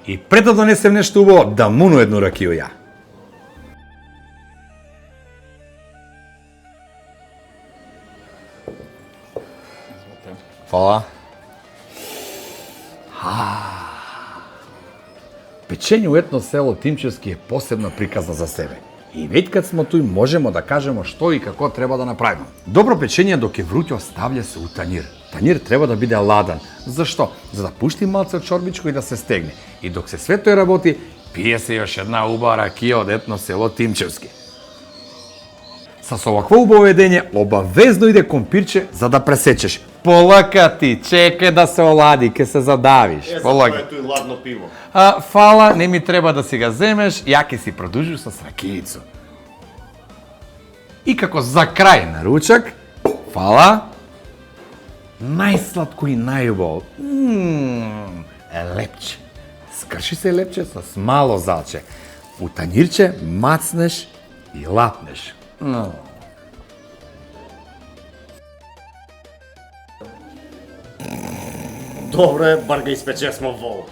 И пред да донесем нешто убаво, да муну едну ракију ја. Фала. Печење у етно село Тимчевски е посебна приказна за себе. И веќе кад смо туј можемо да кажемо што и како треба да направиме. Добро печење док е вруќо ставља се у танјир. Танјир треба да биде ладен. Зашто? За да пушти малце од чорбичко и да се стегне. И док се све тој работи, пие се још една убава ракија од етно село Тимчевски. Со овакво убаво едење, обавезно иде компирче за да пресечеш. Полака ти, чекај да се олади, ке се задавиш. Полака. Ето и ладно пиво. Фала, не ми треба да си га земеш, ја ке си продужиш со ракијицу. И како за крај на ручак, фала, најсладко и најубаво. Лепче. Скрши се лепче со мало залче. У тањирче мацнеш и лапнеш. Добро е, бар га испече смо вол.